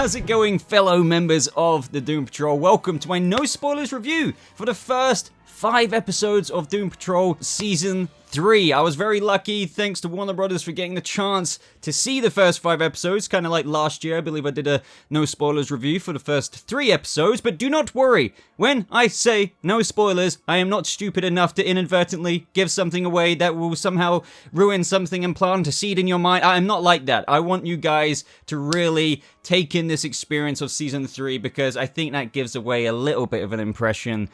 How's it going, fellow members of the Doom Patrol? Welcome to my no spoilers review for the first 5 episodes of Doom Patrol Season 3. I was very lucky, thanks to Warner Brothers, for getting the chance to see the first 5 episodes, kind of like last year. I believe I did a no spoilers review for the first 3 episodes, but do not worry. When I say no spoilers, I am not stupid enough to inadvertently give something away that will somehow ruin something and plant a seed in your mind. I am not like that. I want you guys to really take in this experience of Season 3 because I think that gives away a little bit of an impression.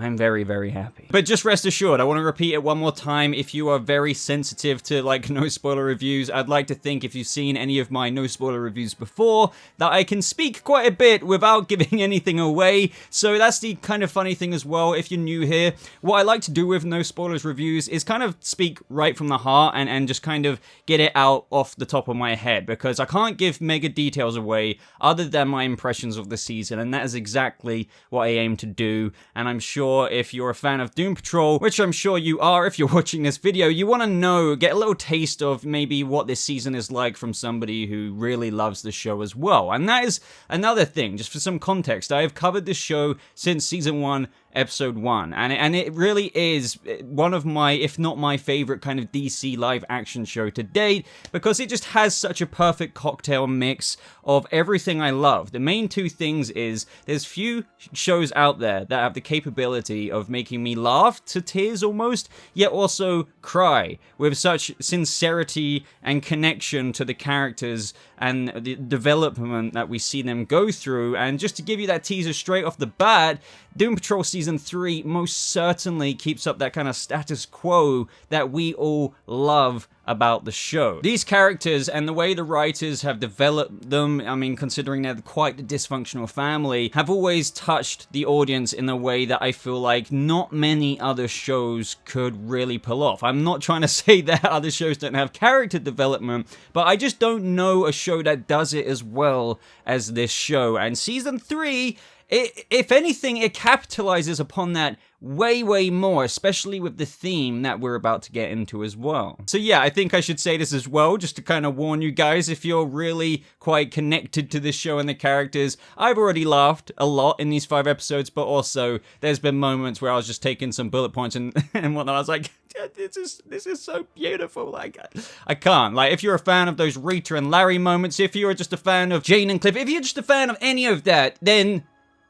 I'm very, very happy. But just rest assured, I want to repeat it one more time. If you are very sensitive to, like, no spoiler reviews, I'd like to think if you've seen any of my no spoiler reviews before, that I can speak quite a bit without giving anything away. So that's the kind of funny thing as well, if you're new here. What I like to do with no spoilers reviews is kind of speak right from the heart and just kind of get it out off the top of my head, because I can't give mega details away other than my impressions of the season, and that is exactly what I aim to do. And I'm sure if you're a fan of Doom Patrol, which I'm sure you are if you're watching this video, you want to know, get a little taste of maybe what this season is like from somebody who really loves the show as well. And that is another thing, just for some context. I have covered this show since Season 1, Episode 1, and it really is one of my, if not my favorite kind of DC live action show to date, because it just has such a perfect cocktail mix of everything I love. The main two things is, there's few shows out there that have the capability of making me laugh to tears almost, yet also cry with such sincerity and connection to the characters and the development that we see them go through. And just to give you that teaser straight off the bat, Doom Patrol Season 3 most certainly keeps up that kind of status quo that we all love about the show. These characters and the way the writers have developed them, I mean, considering they're quite a dysfunctional family, have always touched the audience in a way that I feel like not many other shows could really pull off. I'm not trying to say that other shows don't have character development, but I just don't know a show that does it as well as this show. And Season 3, if anything, it capitalizes upon that way more, especially with the theme that we're about to get into as well. So yeah, I think I should say this as well, just to kind of warn you guys, if you're really quite connected to this show and the characters. I've already laughed a lot in these 5 episodes, but also there's been moments where I was just taking some bullet points and whatnot. I was like, this is so beautiful. Like, I can't. Like, if you're a fan of those Rita and Larry moments, if you're just a fan of Jane and Cliff, if you're just a fan of any of that, then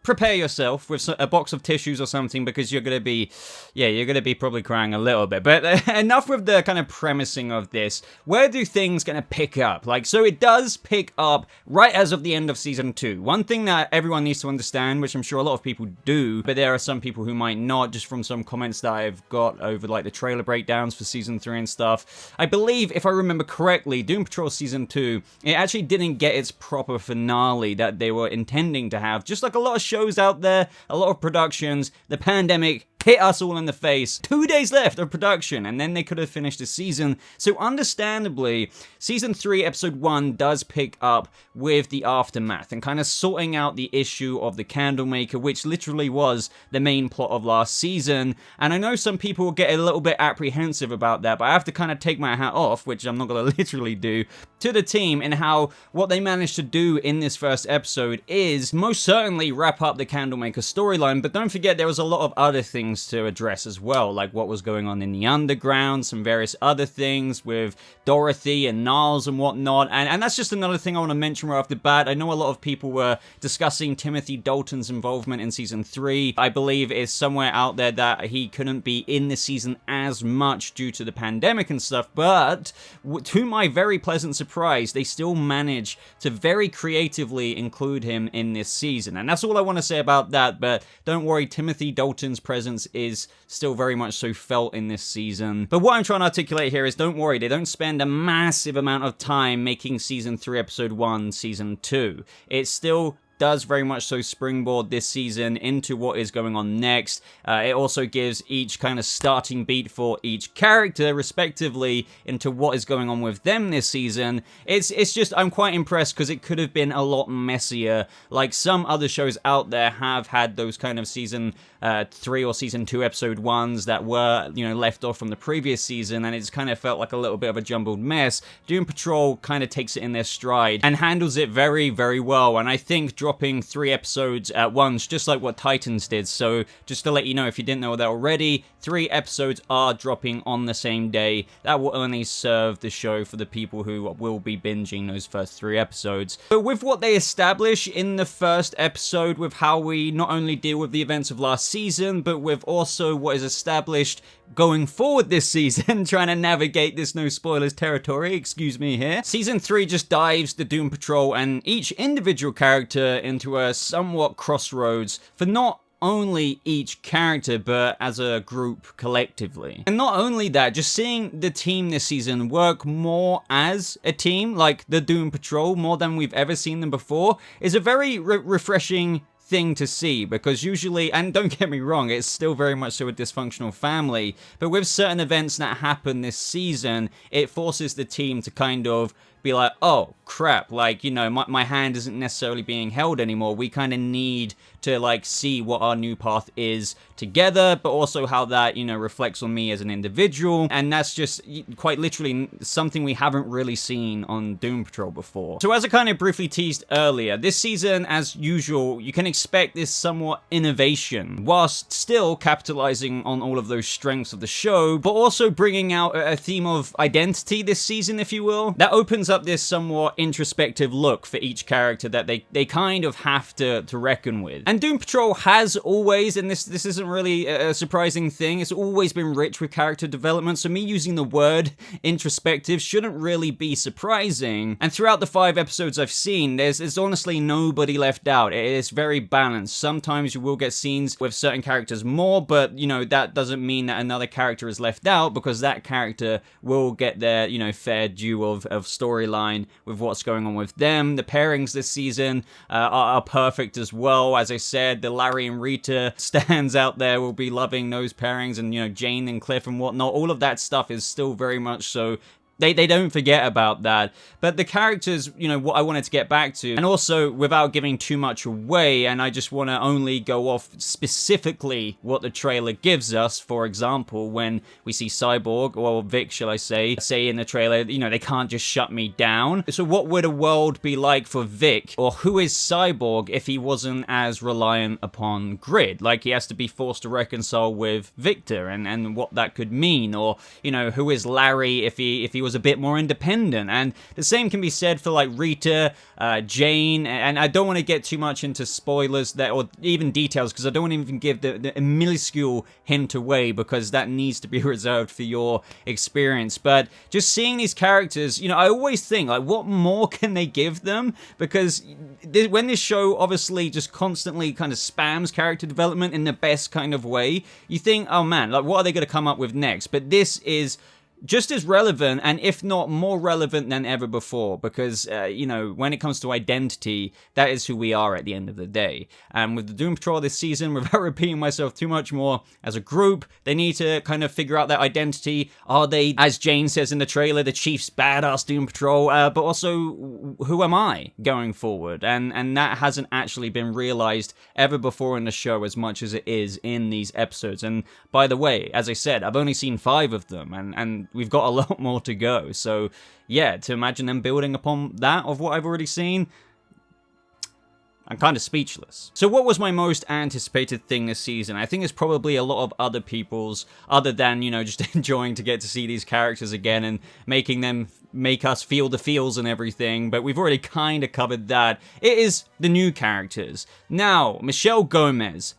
prepare yourself with a box of tissues or something, because you're gonna be probably crying a little bit. But enough with the kind of premising of this. Where do things gonna pick up? Like, so it does pick up right as of the end of Season 2. One thing that everyone needs to understand, which I'm sure a lot of people do, but there are some people who might not, just from some comments that I've got over like the trailer breakdowns for Season 3 and stuff. I believe, if I remember correctly, Doom Patrol Season 2, it actually didn't get its proper finale that they were intending to have. Just like a lot of shows out there, a lot of productions, the pandemic hit us all in the face. 2 days left of production, and then they could have finished the season. So understandably, Season 3, Episode 1 does pick up with the aftermath and kind of sorting out the issue of the Candlemaker, which literally was the main plot of last season. And I know some people will get a little bit apprehensive about that, but I have to kind of take my hat off, which I'm not going to literally do, to the team in how what they managed to do in this first episode is most certainly wrap up the Candlemaker storyline, but don't forget there was a lot of other things to address as well, like what was going on in the underground, some various other things with Dorothy and Niles and whatnot, and that's just another thing I want to mention right off the bat. I know a lot of people were discussing Timothy Dalton's involvement in Season 3. I believe it's somewhere out there that he couldn't be in the season as much due to the pandemic and stuff, but to my very pleasant surprise, they still managed to very creatively include him in this season, and that's all I want to say about that. But don't worry, Timothy Dalton's presence is still very much so felt in this season. But what I'm trying to articulate here is, don't worry, they don't spend a massive amount of time making Season 3, Episode 1, Season 2. It still does very much so springboard this season into what is going on next. It also gives each kind of starting beat for each character, respectively, into what is going on with them this season. It's just, I'm quite impressed, because it could have been a lot messier. Like some other shows out there have had those kind of season 3 or season 2 episode 1s that were, left off from the previous season, and it's kind of felt like a little bit of a jumbled mess. Doom Patrol kind of takes it in their stride and handles it very, very well, and I think dropping 3 episodes at once, just like what Titans did. So just to let you know, if you didn't know that already, 3 episodes are dropping on the same day. That will only serve the show for the people who will be binging those first 3 episodes. But with what they establish in the first episode, with how we not only deal with the events of last season, but with also what is established going forward this season, trying to navigate this no spoilers territory, excuse me here. Season 3 just dives the Doom Patrol and each individual character into a somewhat crossroads for not only each character, but as a group collectively. And not only that, just seeing the team this season work more as a team, like the Doom Patrol, more than we've ever seen them before, is a very refreshing thing to see, because usually, and don't get me wrong, it's still very much so a dysfunctional family, but with certain events that happen this season, it forces the team to kind of be like, oh crap, like, my hand isn't necessarily being held anymore. We kind of need to like see what our new path is together, but also how that, reflects on me as an individual. And that's just quite literally something we haven't really seen on Doom Patrol before. So as I kind of briefly teased earlier, this season, as usual, you can expect this somewhat innovation, whilst still capitalizing on all of those strengths of the show, but also bringing out a theme of identity this season, if you will, that opens up this somewhat introspective look for each character that they kind of have to reckon with. And Doom Patrol has always, and this isn't really a surprising thing, it's always been rich with character development, so me using the word introspective shouldn't really be surprising. And throughout the 5 episodes I've seen, there's honestly nobody left out. It is very balanced. Sometimes you will get scenes with certain characters more, but, that doesn't mean that another character is left out, because that character will get their, fair due of storyline with what's going on with them. The pairings this season are perfect as well. As I said, the Larry and Rita stands out there will be loving those pairings, and Jane and Cliff and whatnot. All of that stuff is still very much so. They don't forget about that. But the characters, what I wanted to get back to, and also without giving too much away, and I just want to only go off specifically what the trailer gives us. For example, when we see Cyborg, or Vic, shall I say in the trailer, they can't just shut me down. So what would a world be like for Vic, or who is Cyborg if he wasn't as reliant upon Grid? Like, he has to be forced to reconcile with Victor, and what that could mean. Or, who is Larry if he was a bit more independent? And the same can be said for like Rita, Jane, and I don't want to get too much into spoilers there, or even details, because I don't want to even give the minuscule hint away, because that needs to be reserved for your experience. But just seeing these characters, I always think, like, what more can they give them? Because when this show obviously just constantly kind of spams character development in the best kind of way, you think, oh man, like, what are they going to come up with next? But this is just as relevant, and if not more relevant than ever before, because, when it comes to identity, that is who we are at the end of the day. And with the Doom Patrol this season, without repeating myself too much more, as a group, they need to kind of figure out their identity. Are they, as Jane says in the trailer, the Chief's badass Doom Patrol? But also, who am I going forward? And that hasn't actually been realized ever before in the show as much as it is in these episodes. And by the way, as I said, I've only seen 5 of them, and we've got a lot more to go. So yeah, to imagine them building upon that of what I've already seen, I'm kind of speechless. So what was my most anticipated thing this season? I think it's probably a lot of other people's, other than, just enjoying to get to see these characters again and make us feel the feels and everything, but we've already kind of covered that. It is the new characters. Now, Michelle Gomez.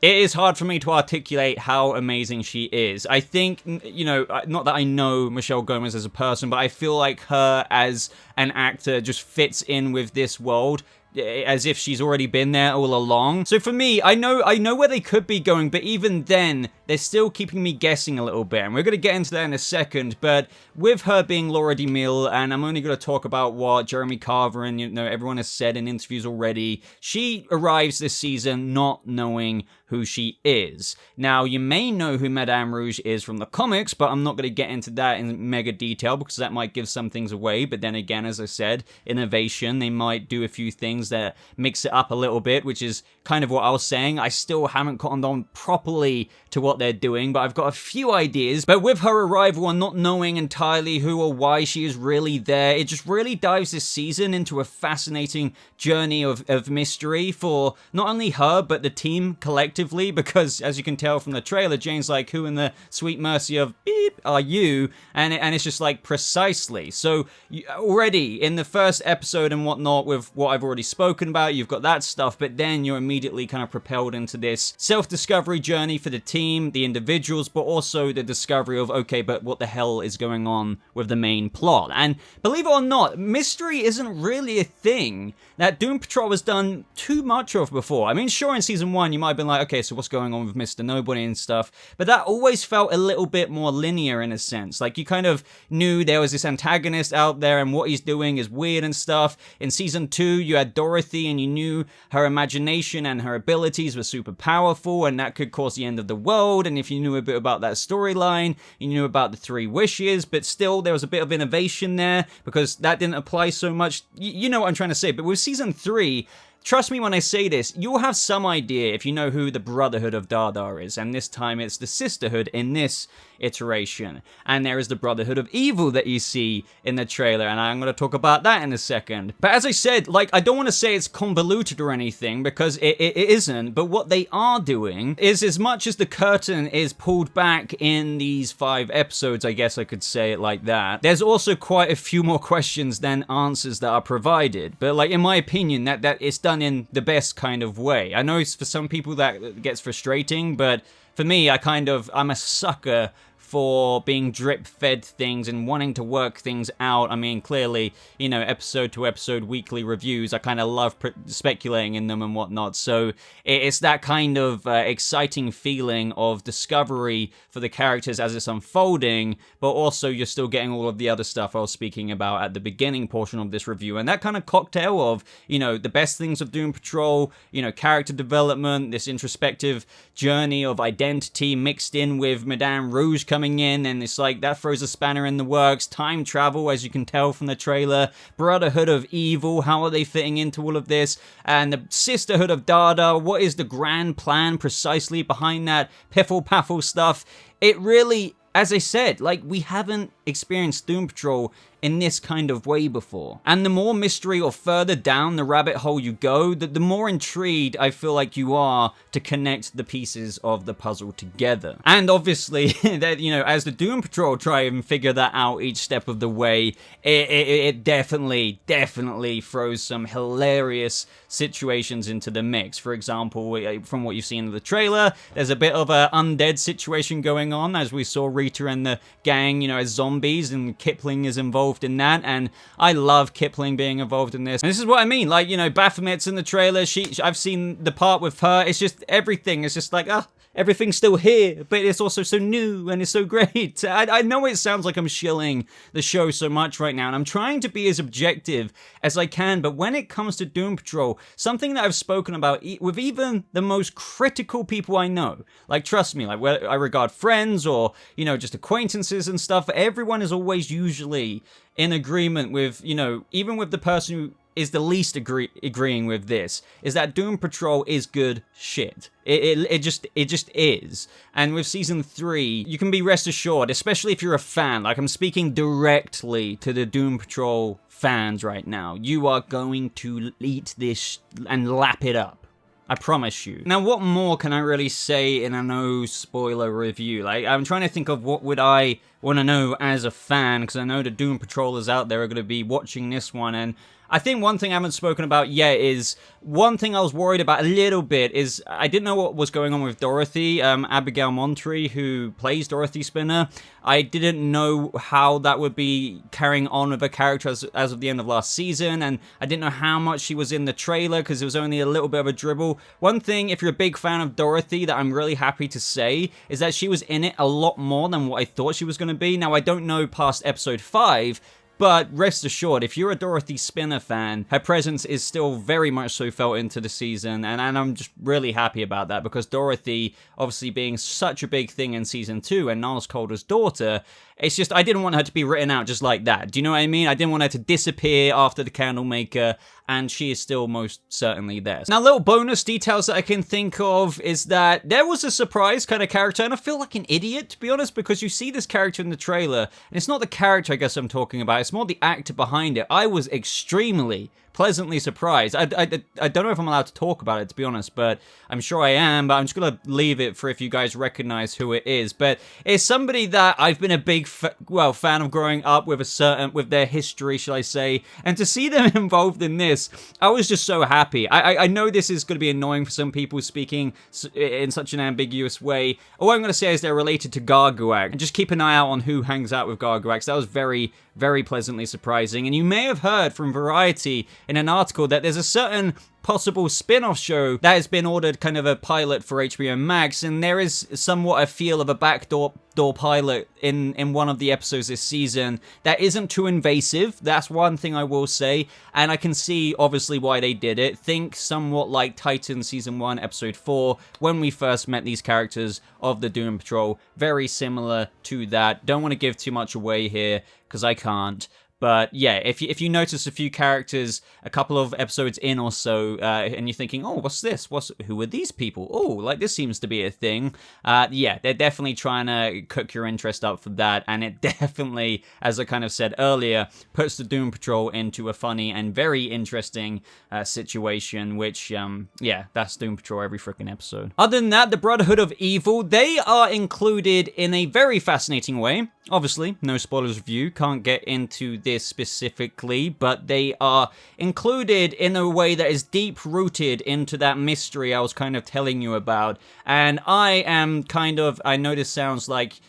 It is hard for me to articulate how amazing she is. I think, not that I know Michelle Gomez as a person, but I feel like her as an actor just fits in with this world as if she's already been there all along. So for me, I know where they could be going, but even then, they're still keeping me guessing a little bit, and we're going to get into that in a second. But with her being Laura DeMille, and I'm only going to talk about what Jeremy Carver and everyone has said in interviews already, she arrives this season not knowing who she is. Now, you may know who Madame Rouge is from the comics, but I'm not going to get into that in mega detail because that might give some things away. But then again, as I said, innovation, they might do a few things that mix it up a little bit, which is kind of what I was saying. I still haven't cottoned on properly to what they're doing, but I've got a few ideas. But with her arrival and not knowing entirely who or why she is really there, it just really dives this season into a fascinating journey of mystery for not only her, but the team collectively, because as you can tell from the trailer, Jane's like, who in the sweet mercy of beep are you? And it's just like, precisely. So already in the first episode and whatnot, with what I've already spoken about, you've got that stuff, but then you're immediately kind of propelled into this self-discovery journey for the team, the individuals, but also the discovery of, okay, but what the hell is going on with the main plot? And believe it or not, mystery isn't really a thing that Doom Patrol has done too much of before. I mean, sure, in season 1, you might have been like, okay, so what's going on with Mr. Nobody and stuff, but that always felt a little bit more linear in a sense. Like, you kind of knew there was this antagonist out there and what he's doing is weird and stuff. In season 2, you had Dorothy and you knew her imagination and her abilities were super powerful and that could cause the end of the world. And if you knew a bit about that storyline, you knew about the 3 wishes, but still there was a bit of innovation there because that didn't apply so much. You know what I'm trying to say. But with season 3, trust me when I say this, you'll have some idea if you know who the Brotherhood of Dada is, and this time it's the Sisterhood in this iteration. And there is the Brotherhood of Evil that you see in the trailer, and I'm going to talk about that in a second. But as I said, like, I don't want to say it's convoluted or anything, because it isn't, but what they are doing is, as much as the curtain is pulled back in these 5 episodes, I guess I could say it like that, there's also quite a few more questions than answers that are provided. But like, in my opinion, that it's done in the best kind of way. I know for some people that gets frustrating, but for me, I'm a sucker for being drip-fed things and wanting to work things out. I mean, clearly, you know, episode to episode weekly reviews, I kind of love speculating in them and whatnot, so it's that kind of exciting feeling of discovery for the characters as it's unfolding, but also you're still getting all of the other stuff I was speaking about at the beginning portion of this review, and that kind of cocktail of, you know, the best things of Doom Patrol, you know, character development, this introspective journey of identity mixed in with Madame Rouge coming in, and it's like that throws a spanner in the works. Time travel, as you can tell from the trailer, Brotherhood of Evil, how are they fitting into all of this, and the Sisterhood of Dada, what is the grand plan precisely behind that piffle paffle stuff? It really, as I said, like, we haven't experienced Doom Patrol in this kind of way before. And the more mystery or further down the rabbit hole you go, the more intrigued I feel like you are to connect the pieces of the puzzle together. And obviously, that, you know, as the Doom Patrol try and figure that out each step of the way, it definitely throws some hilarious situations into the mix. For example, from what you've seen in the trailer, there's a bit of an undead situation going on, as we saw Rita and the gang, you know, as zombies, and Kipling is involved in that, and I love Kipling being involved in this. And this is what I mean, like, you know, Baphomet's in the trailer, I've seen the part with her, it's just everything, it's just like, everything's still here, but it's also so new and it's so great. I know it sounds like I'm shilling the show so much right now, and I'm trying to be as objective as I can, but when it comes to Doom Patrol, something that I've spoken about with even the most critical people I know, like, trust me, like, where I regard friends or, you know, just acquaintances and stuff, everyone is always usually in agreement with, you know, even with the person who is the least agreeing with this, is that Doom Patrol is good shit. It just is. And with season 3, you can be rest assured, especially if you're a fan, like, I'm speaking directly to the Doom Patrol fans right now, you are going to eat this and lap it up. I promise you. Now, what more can I really say in a no-spoiler review? Like, I'm trying to think of what would I want to know as a fan, because I know the Doom Patrollers out there are going to be watching this one, and I think one thing I haven't spoken about yet is, one thing I was worried about a little bit is, I didn't know what was going on with Dorothy, Abigail Monterey, who plays Dorothy Spinner. I didn't know how that would be carrying on with her character as of the end of last season, and I didn't know how much she was in the trailer, because it was only a little bit of a dribble. One thing, if you're a big fan of Dorothy, that I'm really happy to say, is that she was in it a lot more than what I thought she was going to be. Now, I don't know past episode 5, But rest assured, if you're a Dorothy Spinner fan, her presence is still very much so felt into the season, and I'm just really happy about that, because Dorothy, obviously being such a big thing in season 2, and Niles Calder's daughter, it's just, I didn't want her to be written out just like that. Do you know what I mean? I didn't want her to disappear after the Candlemaker, and she is still most certainly there. Now, little bonus details that I can think of is that there was a surprise kind of character, and I feel like an idiot, to be honest, because you see this character in the trailer, and it's not the character, I guess, I'm talking about, it's more the actor behind it. I was extremely pleasantly surprised. I don't know if I'm allowed to talk about it, to be honest, but I'm sure I am, but I'm just gonna leave it for if you guys recognize who it is. But it's somebody that I've been a big fan of growing up with their history, shall I say, and to see them involved in this, I was just so happy. I know this is going to be annoying for some people speaking in such an ambiguous way. All I'm going to say is they're related to Garguak, and just keep an eye out on who hangs out with Garguak. So that was very, very pleasantly surprising. And you may have heard from Variety in an article that there's a certain possible spin-off show that has been ordered, kind of a pilot for HBO Max, and there is somewhat a feel of a backdoor pilot in one of the episodes this season that isn't too invasive. That's one thing I will say, and I can see obviously why they did it. Think somewhat like Titan season 1 episode 4 when we first met these characters of the Doom Patrol. Very similar to that. Don't want to give too much away here because I can't. But yeah, if you notice a few characters a couple of episodes in or so, and you're thinking, oh, what's this? Who are these people? Oh, like this seems to be a thing. Yeah, they're definitely trying to cook your interest up for that, and it definitely, as I kind of said earlier, puts the Doom Patrol into a funny and very interesting situation, which, yeah, that's Doom Patrol every freaking episode. Other than that, the Brotherhood of Evil, they are included in a very fascinating way. Obviously, no spoilers review, can't get into this specifically, but they are included in a way that is deep-rooted into that mystery I was kind of telling you about. And I am kind of, I know this sounds like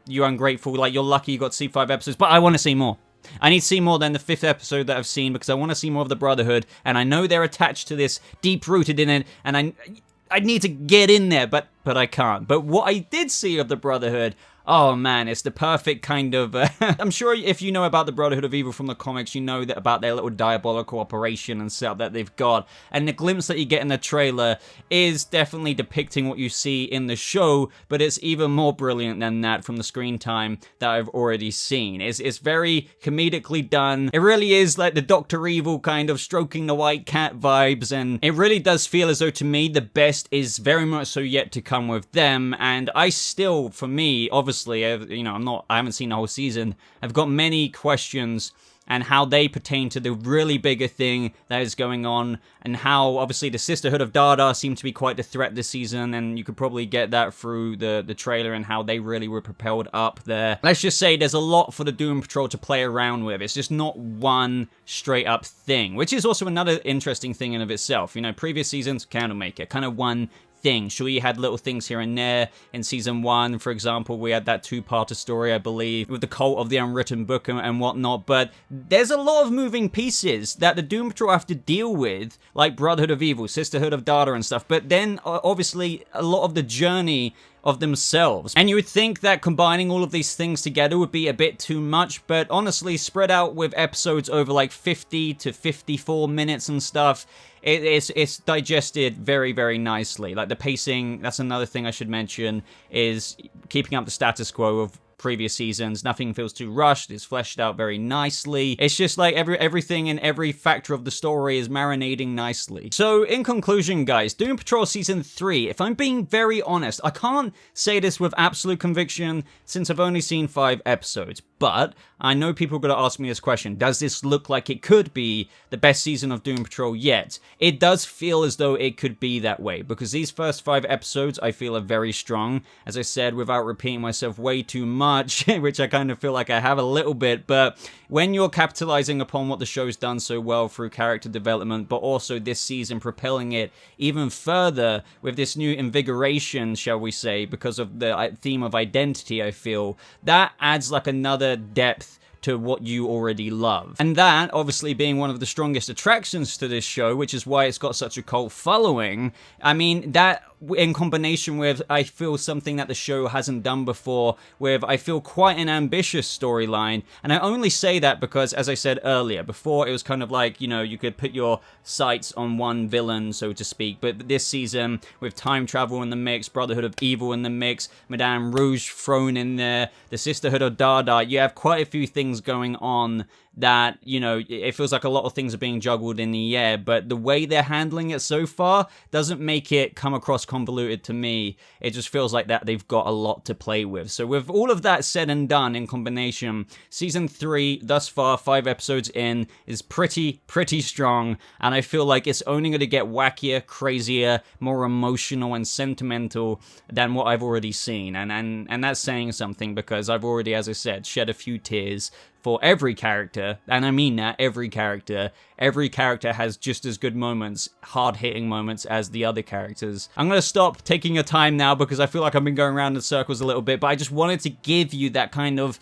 you're ungrateful, like you're lucky you got to see 5 episodes, but I want to see more. I need to see more than the 5th episode that I've seen, because I want to see more of the Brotherhood, and I know they're attached to this, deep-rooted in it, and I need to get in there, but I can't. But what I did see of the Brotherhood, oh man, it's the perfect kind of... I'm sure if you know about the Brotherhood of Evil from the comics, you know that about their little diabolical operation and setup that they've got. And the glimpse that you get in the trailer is definitely depicting what you see in the show, but it's even more brilliant than that from the screen time that I've already seen. It's very comedically done. It really is like the Dr. Evil kind of stroking the white cat vibes, and it really does feel as though, to me, the best is very much so yet to come with them. And I still, for me, obviously, you know, I haven't seen the whole season. I've got many questions and how they pertain to the really bigger thing that is going on, and how obviously the Sisterhood of Dada seem to be quite the threat this season, and you could probably get that through the trailer and how they really were propelled up there. Let's just say there's a lot for the Doom Patrol to play around with. It's just not one straight up thing, which is also another interesting thing in of itself. You know, previous seasons, Candlemaker, kind of one thing. Sure, you had little things here and there. In season 1, for example, we had that 2-parter story, I believe, with the cult of the unwritten book and whatnot, but there's a lot of moving pieces that the Doom Patrol have to deal with, like Brotherhood of Evil, Sisterhood of Dada and stuff, but then obviously a lot of the journey of themselves. And you would think that combining all of these things together would be a bit too much, but honestly, spread out with episodes over like 50 to 54 minutes and stuff, it's digested very, very nicely. Like the pacing, that's another thing I should mention, is keeping up the status quo of previous seasons. Nothing feels too rushed. It's fleshed out very nicely. It's just like everything and every factor of the story is marinating nicely. So in conclusion, guys, Doom Patrol Season 3, if I'm being very honest, I can't say this with absolute conviction since I've only seen 5 episodes, but I know people are going to ask me this question. Does this look like it could be the best season of Doom Patrol yet? It does feel as though it could be that way, because these first 5 episodes I feel are very strong. As I said, without repeating myself way too much, which I kind of feel like I have a little bit, but when you're capitalizing upon what the show's done so well through character development, but also this season propelling it even further with this new invigoration, shall we say, because of the theme of identity, I feel, that adds like another depth to what you already love. And that, obviously being one of the strongest attractions to this show, which is why it's got such a cult following, I mean, that in combination with, I feel, something that the show hasn't done before, with, I feel, quite an ambitious storyline. And I only say that because, as I said earlier, before it was kind of like, you know, you could put your sights on one villain, so to speak. But this season, with time travel in the mix, Brotherhood of Evil in the mix, Madame Rouge thrown in there, the Sisterhood of Dada, you have quite a few things going on that, you know, it feels like a lot of things are being juggled in the air, but the way they're handling it so far doesn't make it come across convoluted to me. It just feels like that they've got a lot to play with. So with all of that said and done in combination, season 3 thus far, 5 episodes in, is pretty strong, and I feel like it's only going to get wackier, crazier, more emotional and sentimental than what I've already seen, and that's saying something, because I've already, as I said, shed a few tears for every character, and I mean that, every character. Every character has just as good moments, hard-hitting moments, as the other characters. I'm gonna stop taking your time now, because I feel like I've been going around in circles a little bit, but I just wanted to give you that kind of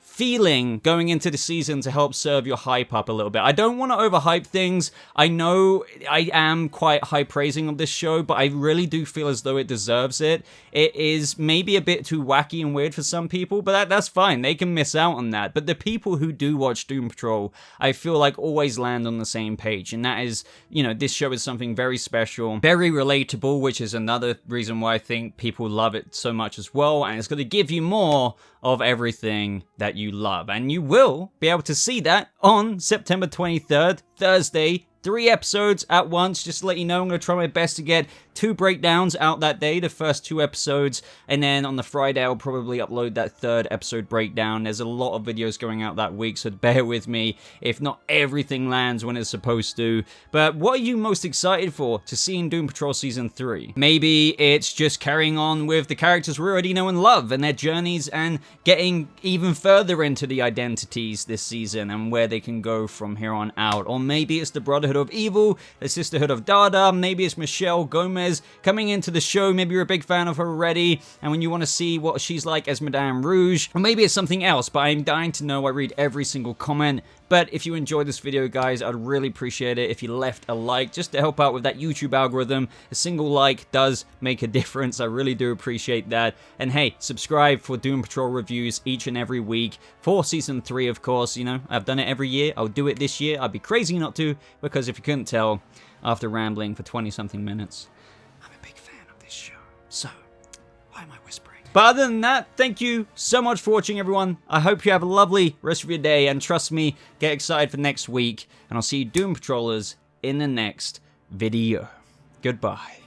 feeling going into the season to help serve your hype up a little bit. I don't want to overhype things. I know I am quite high praising of this show, but I really do feel as though it deserves it. It is maybe a bit too wacky and weird for some people, but that's fine. They can miss out on that. But the people who do watch Doom Patrol, I feel like always land on the same page. And that is, you know, this show is something very special, very relatable, which is another reason why I think people love it so much as well. And it's going to give you more of everything that you love. And you will be able to see that on September 23rd, Thursday, 3 episodes at once. Just to let you know, I'm going to try my best to get 2 breakdowns out that day, the first 2 episodes, and then on the Friday I'll probably upload that 3rd episode breakdown. There's a lot of videos going out that week, so bear with me if not everything lands when it's supposed to. But what are you most excited for to see in Doom Patrol Season 3? Maybe it's just carrying on with the characters we already know and love, and their journeys, and getting even further into the identities this season and where they can go from here on out. Or maybe it's the Brotherhood of Evil, the Sisterhood of Dada, maybe it's Michelle Gomez coming into the show. Maybe you're a big fan of her already, and when you want to see what she's like as Madame Rouge, or maybe it's something else, but I'm dying to know. I read every single comment. But if you enjoyed this video, guys, I'd really appreciate it if you left a like, just to help out with that YouTube algorithm. A single like does make a difference. I really do appreciate that. And hey, subscribe for Doom Patrol reviews each and every week for Season 3, of course. You know, I've done it every year. I'll do it this year. I'd be crazy not to, because if you couldn't tell, after rambling for 20-something minutes, I'm a big fan of this show. So, why am I whispering? But other than that, thank you so much for watching, everyone. I hope you have a lovely rest of your day, and trust me, get excited for next week, and I'll see you Doom Patrollers in the next video. Goodbye.